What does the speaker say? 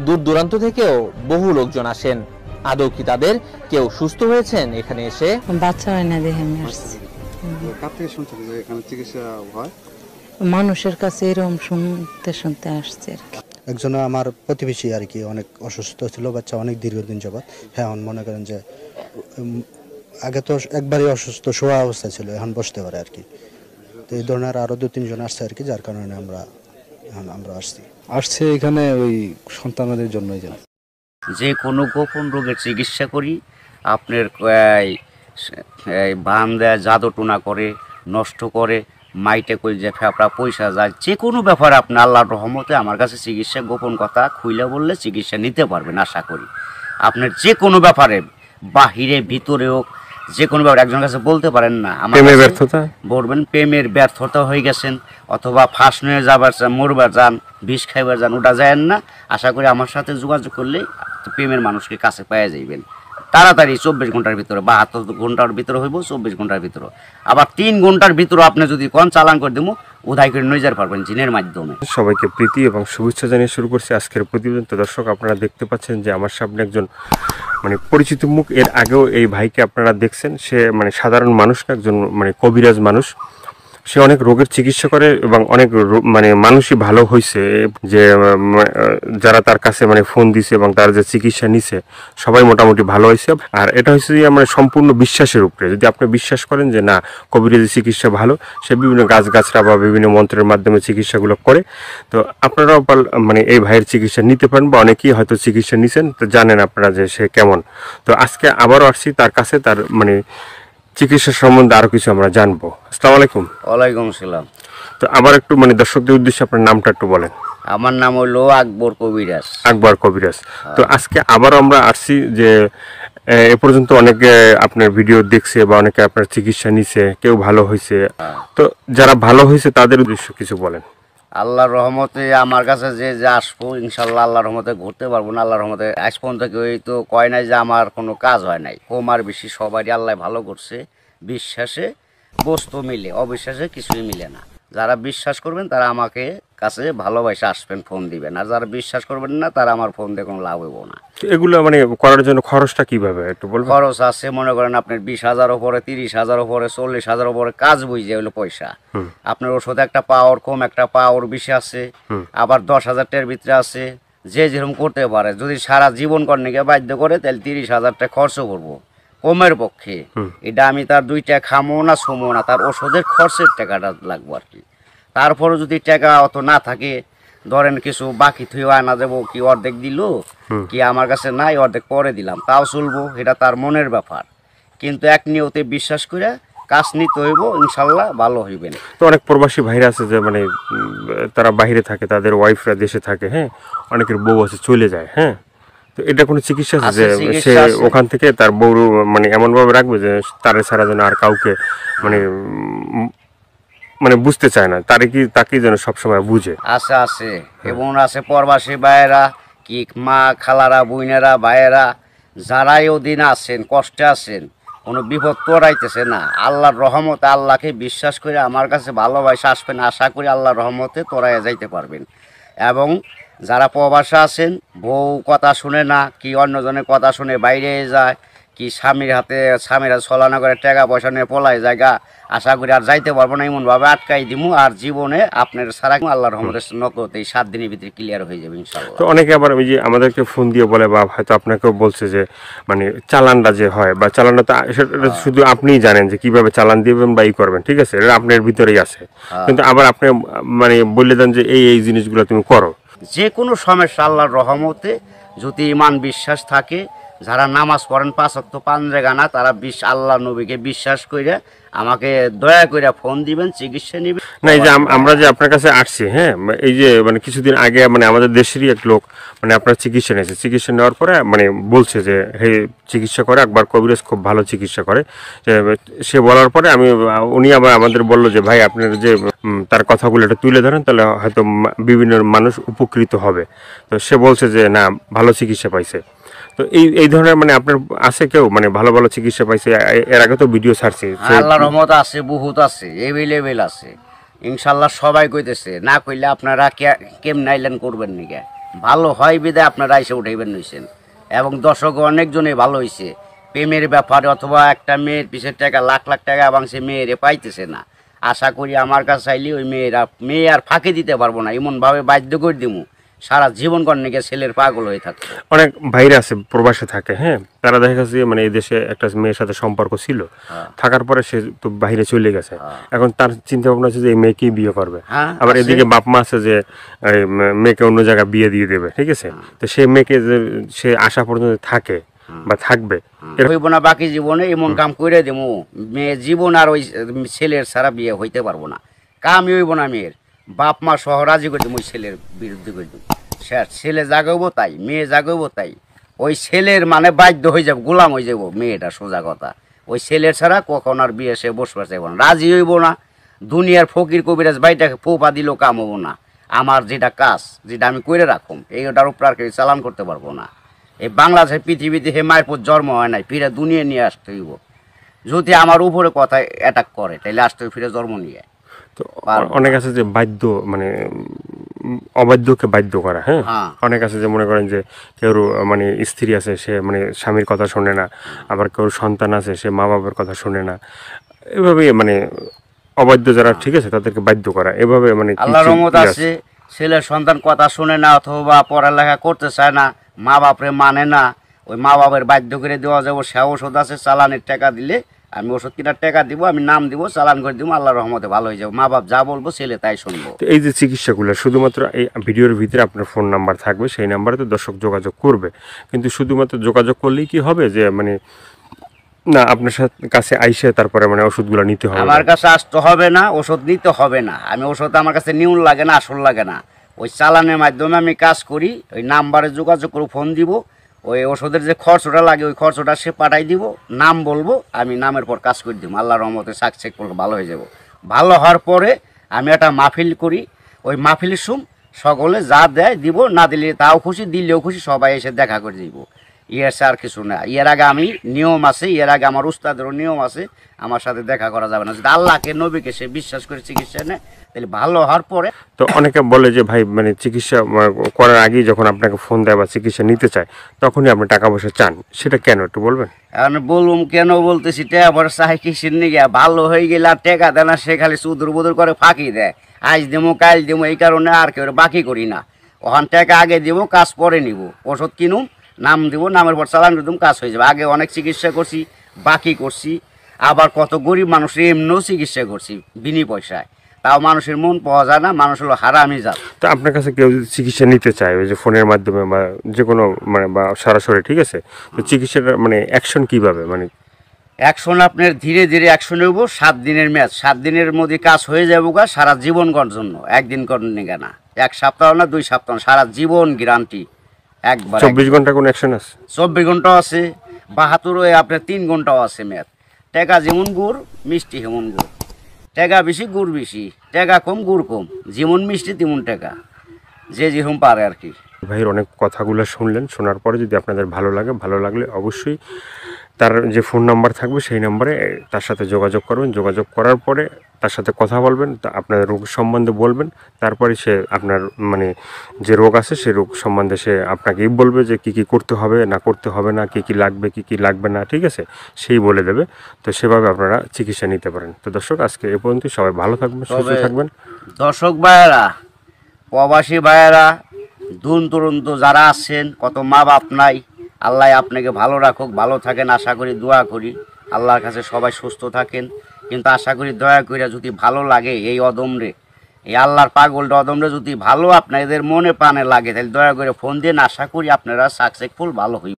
দূর দূরান্ত থেকেও বহু লোকজন আসেন। আদৌ কি তাদের কেউ সুস্থ হয়েছেন এখানে এসে? বাচ্চা হয় না দেখে আমি আসছি। কার থেকে শুনছেন যে এখানে চিকিৎসা হয়? মানুষের কাছে এরকম শুনতে শুনতে আসছে আর কি। একজন আমার প্রতিবেশী আর কি অনেক অসুস্থ ছিল, বাচ্চা অনেক দীর্ঘদিন যাবৎ। হ্যাঁ, এখন মনে করেন যে আগে তো একবারই অসুস্থ শোয়া অবস্থা ছিল, এখন বসতে পারে আর কি। তো এই ধরনের আরো 2-3 জন আসছে আর কি, যার কারণে আমরা আসছে এখানে ওই সন্তানদের জন্যই। যে কোনো গোপন রোগের চিকিৎসা করি। আপনার বান দেয়, জাদু টোনা করে, নষ্ট করে, মাইটে করে যে ফেপড়া পয়সা যায়, যে কোনো ব্যাপারে আপনি আল্লাহর রহমতে আমার কাছে চিকিৎসা গোপন কথা খুইলে বললে চিকিৎসা নিতে পারবেন আশা করি। আপনার যে কোনো ব্যাপারে বাহিরে ভিতরে হোক, যে কোনো ব্যাপারে একজনের কাছে বলতে পারেন না আমার ব্যর্থতা বলবেন, প্রেমের ব্যর্থতা হয়ে গেছেন অথবা ফাঁস নিয়ে যাবার চান, মরবার যান, বিষ খাইবার যান, ওটা যায়েন না। আশা করি আমার সাথে যোগাযোগ করলে প্রেমের মানুষকে কাছে পাওয়া যাইবেন তাড়াতাড়ি। 24 ঘন্টার ভিতরে, 72 ঘন্টার ভিতরে হইব, 24 ঘন্টার ভিতরে। আবার 3 ঘন্টার ভিতরে আপনি যদি কোন চালান করে দেবো, উদয় করে নিয়ে যেতে পারবেন জিনের মাধ্যমে। সবাইকে প্রীতি এবং শুভেচ্ছা জানিয়ে শুরু করছি আজকের প্রতিবেদন। তো দর্শক, আপনারা দেখতে পাচ্ছেন যে আমার সামনে একজন পরিচিত মুখ। এর আগেও এই ভাইকে আপনারা দেখছেন। সে সাধারণ মানুষ না, একজন কবিরাজ মানুষ। সে অনেক রোগের চিকিৎসা করে এবং অনেক মানুষই ভালো হয়েছে। যে যারা তার কাছে ফোন দিছে এবং তার যে চিকিৎসা নিছে সবাই মোটামুটি ভালো হয়েছে। আর এটা হচ্ছে যে সম্পূর্ণ বিশ্বাসের উপরে। যদি আপনি বিশ্বাস করেন যে না, কবিরাজি চিকিৎসা ভালো, সে বিভিন্ন গাছগাছরা বা বিভিন্ন মন্ত্রের মাধ্যমে চিকিৎসাগুলো করে, তো আপনারাও এই ভাইয়ের চিকিৎসা নিতে পারেন, বা অনেকেই হয়তো চিকিৎসা নিছেন, তো জানেন আপনারা যে সে কেমন। তো আজকে আবারও আসছি তার কাছে, তার চিকিৎসা সম্বন্ধে আরো কিছু আমরা জানবো। আসসালামু আলাইকুম। ওয়ালাইকুম আসসালাম। তো আবার একটু দর্শকদের উদ্দেশ্যে আপনার নামটা একটু বলেন। আমার নাম হলো আকবর কবিরাজ। আকবর কবিরাজ। তো আজকে আবারও আমরা আসছি যে এ পর্যন্ত অনেকে আপনার ভিডিও দেখছে বা অনেকে আপনার চিকিৎসা নিছে, কেউ ভালো হয়েছে। তো যারা ভালো হয়েছে তাদের উদ্দেশ্য কিছু বলেন। আল্লাহর রহমতে আমার কাছে যে আসবো, ইনশাল্লাহ আল্লাহর রহমতে ঘুরতে পারবো না। আল্লাহর রহমতে আজ পর্যন্ত কেউ তো কয় নাই যে আমার কোনো কাজ হয় নাই। কম আর বেশি সবারই আল্লাহ ভালো করছে। বিশ্বাসে বস্তু মিলে, অবিশ্বাসে কিছুই মিলে না। যারা বিশ্বাস করবেন তারা আমাকে কাছে ভালোবাসে আসবেন, ফোন দিবেন। আর যারা বিশ্বাস করবেন না তারা আমার ফোন দিয়ে কোনো লাভ হইব না। এগুলো করার জন্য খরচটা কিভাবে একটু বলবেন? খরচ আছে, মনে করেন আপনার 20,000 উপরে, 30,000 উপরে, 40,000 উপরে কাজ বুঝে হইলো পয়সা। আপনার ওষুধ একটা পাওয়ার কম, একটা পাওয়ার বেশি আছে, আবার 10,000 টাকার ভিতরে আছে। যে যেরকম করতে পারে। যদি সারা জীবন কর্ণিকে বাধ্য করে তাহলে 30,000 টাকা খরচ করবো কমের পক্ষে। এটা আমি তার 2 টাকা খামো না, ছুমো না, তার ওষুধের খরচের টাকাটা লাগবো আর কি। তারপরে যদি টাকা অত না থাকে, ধরেন কিছু বাকি থুই আনা দেবো, কি অর্ধেক দিল, কি আমার কাছে নাই অর্ধেক পরে দিলাম, তাও চলবো। এটা তার মনের ব্যাপার। কিন্তু এক নিয়তে বিশ্বাস করে কাজ নিতে হইব, ইনশাল্লাহ ভালো হইবেন। তো অনেক প্রবাসী ভাইরা আছে যে তারা বাইরে থাকে, তাদের ওয়াইফরা দেশে থাকে। হ্যাঁ, অনেকের বউ আছে চলে যায়। হ্যাঁ, তো এটা কোনো চিকিৎসা আছে যে সে ওখান থেকে তার বউ এমন ভাবে রাখবে যে তারে ছাড়া যেন আর কাউকে বুঝতে চায় না, তাকে যেন সবসময় বুঝে? আছে আছে, এবং আছে প্রবাসী ভাইয়েরা, কি মা খালারা, বোনেরা, ভাইয়েরা, যারাই ওদিন আছেন, কষ্টে আছেন, কোনো বিপদ তোরাইতেছে না, আল্লাহর রহমতে আল্লাহকে বিশ্বাস করে আমার কাছে ভালোবাসা আসবেন। আশা করি আল্লাহর রহমতে তোরাইয়া যাইতে পারবেন। এবং যারা প্রবাসে আছেন, বউ কথা শুনে না, কি অন্যজনের কথা শুনে বাইরে যায়, কি স্বামীর হাতে ছলানা করে টাকা পয়সা নিয়ে পলায় জায়গা, আশা করি আর যাইতে পারবো না, এমনভাবে আটকাই দিমু। আর জীবনে আপনার সারা আল্লাহর রহমতের নগদ এই 7 দিনের ভিতরে ক্লিয়ার হয়ে যাবে ইনশাআল্লাহ। তো অনেকে আবার ওই যে আমাদেরকে ফোন দিয়ে বলে, বা হয়তো আপনাকেও বলছে যে চালানটা যে হয়, বা চালানটা তো সেটা শুধু আপনিই জানেন যে কিভাবে চালান দিবেন বা ই করবেন, ঠিক আছে, এটা আপনার ভিতরেই আছে। কিন্তু আবার আপনি বলে দেন যে এই জিনিসগুলো তুমি করো। যে কোনো সমস্যা আল্লাহর রহমতে যদি ইমান বিশ্বাস থাকে, যারা নামাজ পড়েন 5 ওয়াক্ত 5 জায়গা, তারা আল্লাহ নবীকে বিশ্বাস করে আমাকে দয়া করে ফোন দিবেন, চিকিৎসা নিবেন। না, এই যে আমরা যে আপনার কাছে আসছি, হ্যাঁ, এই যে কিছুদিন আগে আমাদের দেশেরই এক লোক আপনার চিকিৎসা নিয়েছে। চিকিৎসা নেওয়ার পরে বলছে যে হে, চিকিৎসা করে আকবর কবিরাজ খুব ভালো চিকিৎসা করে। সে বলার পরে উনি আবার আমাদের বললো যে ভাই, আপনার যে তার কথাগুলো এটা তুলে ধরেন, তাহলে হয়তো বিভিন্ন মানুষ উপকৃত হবে। তো সে বলছে যে না, ভালো চিকিৎসা পাইছে। তো এই ধরনের আপনার আছে কেউ ভালো ভালো চিকিৎসা পাইছে? এর আগে তো ভিডিও ছাড়ছে। আল্লাহর রহমত আছে, বহুত আছে, এভেলেবেল আছে ইনশাআল্লাহ। সবাই কইতেছে, না কইলে আপনারা কেমন আইলেন করবেন নাকি? ভালো হয় বিদায় আপনারা এসে উঠাইবেন নিছেন, এবং দর্শক অনেকজনই ভালো হয়েছে। প্রেমের ব্যাপারে অথবা একটা মেয়ের পিছের টাকা লাখ লাখ টাকা এবং সে মেয়েরে পাইতেছে না, আশা করি আমার কাছে চাইলে ওই মেয়ে আর ফাঁকি দিতে পারবো না, এমনভাবে বাধ্য করে দিমু সারা জীবন কর্ণিকে ছেলের পাগল হয়ে থাকতো। অনেক ভাইরা আছে প্রবাসে থাকে, হ্যাঁ, তারা দেখা গেছে যে মানে এই দেশে একটা মেয়ের সাথে সম্পর্ক ছিল, থাকার পরে সে তো বাইরে চলে গেছে, এখন তার চিন্তা ভাবনা আছে যে এই মেয়েকেই বিয়ে করবে। আবার এদিকে বাপ মা আছে যে মেয়েকে অন্য জায়গায় বিয়ে দিয়ে দেবে, ঠিক আছে। তো সেই মেয়েকে যে সে আসা পর্যন্ত থাকে বা থাকবে, হইব না বাকি জীবনে এমন কাম করে দেবো, মেয়ে জীবন আর ওই ছেলের ছাড়া বিয়ে হইতে পারবো না, কামই হইব না মেয়ের, বাপ মা সহ রাজি করে দেবো ওই ছেলের বিরুদ্ধে করে দেবো। ছেলে জাগাবো তাই, মেয়ে জাগাবো তাই, ওই ছেলের মানে বাধ্য হয়ে যাবো, গোলাম হয়ে যাবো মেয়েটা, সোজা কথা। ওই ছেলের ছাড়া কখন আর বিয়ে সে বসবার চাইব না, রাজি হইব না। দুনিয়ার ফকির কবিরাজ বাইটাকে পোপা দিলেও কাম হবো না। আমার যেটা কাজ, যেটা আমি করে রাখুম, এইটার উপর আর কেউ চালান করতে পারবো না। এই বাংলাদেশের পৃথিবীতে হে মায়ের পর জন্ম হয় নাই, ফিরে দুনিয়া নিয়ে আসতে হইব। যদি আমার উপরে কথা অ্যাটাক করে তাহলে আসতে ফিরে জন্ম নিয়ে। তো অনেক আছে যে বাধ্য, মানে অবাধ্যকে বাধ্য করা, হ্যাঁ, অনেক আছে যে মনে করেন যে কেউ মানে স্ত্রী আছে, সে মানে স্বামীর কথা শোনে না, আবার কেউ সন্তান আছে, সে মা বাবার কথা শোনে না, এভাবে মানে অবাধ্য যারা, ঠিক আছে, তাদেরকে বাধ্য করা, এভাবে মানে আল্লাহর রহমত আছে, ছেলের সন্তান কথা শুনে না অথবা পড়ালেখা করতে চায় না, মা বাপরে মানে না, ওই মা বাপের বাধ্য করে দেওয়া যাবো। সে ওষুধ আছে, চালানের টাকা দিলে আমি ওষুধ কিনার টাকা দিব, আমি নাম দিব, চালান করে দিব, আল্লাহর রহমতে ভালো হয়ে যাবো। মা বাপ যা বলবো ছেলে তাই শুনবো। তো এই যে চিকিৎসাগুলো শুধুমাত্র এই ভিডিওর ভিতরে আপনার ফোন নাম্বার থাকবে, সেই নাম্বারে তো দর্শক যোগাযোগ করবে, কিন্তু শুধুমাত্র যোগাযোগ করলেই কি হবে যে মানে না আপনার কাছে আইসে তারপরে মানে ওষুধগুলো নিতে হবে? আমার কাছে আসতে হবে না, ওষুধ নিতে হবে না। আমি ওষুধ আমার কাছে নিউন লাগে না, আসল লাগে না, ওই চালানের মাধ্যমে আমি কাজ করি। ওই নাম্বারে যোগাযোগ করে ফোন দিব, ওই ওষুধের যে খরচটা লাগে ওই খরচটা সে পাঠাই দিব, নাম বলবো, আমি নামের পর কাজ করে দিব। আল্লাহর রহমতে সাকসেস করলে ভালো হয়ে যাব। ভালো হওয়ার পরে আমি একটা মাহফিল করি, ওই মাহফিলের সুম সকলে যা দেয় দিব, না দিলে তাও খুশি, দিলেও খুশি, সবাই এসে দেখা করে দিব। ইয়ের আর কিছু না। এর আগে আমি নিয়ম আছে, এর আগে আমার উস্তাদেরও নিয়ম আছে, আমার সাথে দেখা করা যাবে না। যদি আল্লাহকে নবীকে সে বিশ্বাস করে চিকিৎসা নেয় তাহলে ভালো হওয়ার পরে। তো অনেকে বলে যে ভাই মানে চিকিৎসা করার আগেই যখন আপনাকে ফোন দেয় বা চিকিৎসা নিতে চায় তখনই আপনি টাকা পয়সা চান, সেটা কেন একটু বলবেন? এখন বলুম কেন বলতেছি, টাকা পয়সা চাই কিসের নিয়ে, ভালো হয়ে গেলে আর টাকা দেয় না, সে খালি চুদুর বুদুর করে ফাঁকি দেয়, আজ দেবো কাল দেবো, এই কারণে আর কেউ বাকি করি না। ওখান টাকা আগে দিব, কাজ পরে নিব, ওষুধ কিনুম, নাম দিব, নামের পর চালান দিতাম, কাজ হয়ে যাবে। আগে অনেক চিকিৎসা করছি, বাকি করছি, আবার কত গরিব মানুষের এমনিও চিকিৎসা করছি বিনি পয়সায়, তাও মানুষের মন পাওয়া যায় না, মানুষ হলো হারামি জাত। তো আপনার কাছে কেউ যদি চিকিৎসা নিতে চায় ওই যে ফোনের মাধ্যমে বা যে কোনো মানে বা সরাসরি, ঠিক আছে, তো চিকিৎসাটা মানে অ্যাকশন কীভাবে, মানে অ্যাকশন আপনার ধীরে ধীরে অ্যাকশন হইব। 7 দিনের ম্যাচ, 7 দিনের মধ্যে কাজ হয়ে যাবো গা, সারা জীবন করার জন্য। একদিন করেন না, 1 সপ্তাহ না 2 সপ্তাহ, সারা জীবন গ্যারান্টি। একবার 24 ঘন্টা কোনো অ্যাকশন আছে? 24 ঘন্টাও আছে, 72 আপনার 3 ঘন্টাও আছে ম্যাচ। টাকা যেমন গুড়, মিষ্টি হেমন গুড়, টাকা বেশি গুড় বেশি, টাকা কম গুড় কম, যেমন মিষ্টি তেমন টাকা, যে যেরকম পারে আর কি। ভাইয়ের অনেক কথাগুলো শুনলেন, শোনার পরে যদি আপনাদের ভালো লাগে, ভালো লাগলে অবশ্যই তার যে ফোন নাম্বার থাকবে সেই নাম্বারে তার সাথে যোগাযোগ করবেন। যোগাযোগ করার পরে তার সাথে কথা বলবেন, আপনার রোগ সম্বন্ধে বলবেন, তারপরে সে আপনার মানে যে রোগ আছে সেই রোগ সম্বন্ধে সে আপনাকেই বলবে যে কী কী করতে হবে না করতে হবে না, কী কী লাগবে কী কী লাগবে না, ঠিক আছে, সেই বলে দেবে। তো সেভাবে আপনারা চিকিৎসা নিতে পারেন। তো দর্শক আজকে এ পর্যন্ত, সবাই ভালো থাকবেন, সুস্থ থাকবেন। দর্শক ভাইয়েরা, প্রবাসী ভাইয়েরা, দূর দূরান্ত যারা আছেন, কত মা বাপ নাই, আল্লাহ আপনাকে ভালো রাখুক, ভালো থাকেন আশা করি, দোয়া করি আল্লাহর কাছে সবাই সুস্থ থাকেন। কিন্তু আশা করি দয়া করে যদি ভালো লাগে এই অদমরে, এই আল্লাহর পাগলটা অদমরে যদি ভালো আপনাদের মনে প্রাণে লাগে, তাহলে দয়া করে ফোন দিন, আশা করি আপনারা সাকসেসফুল ভালো হইবে।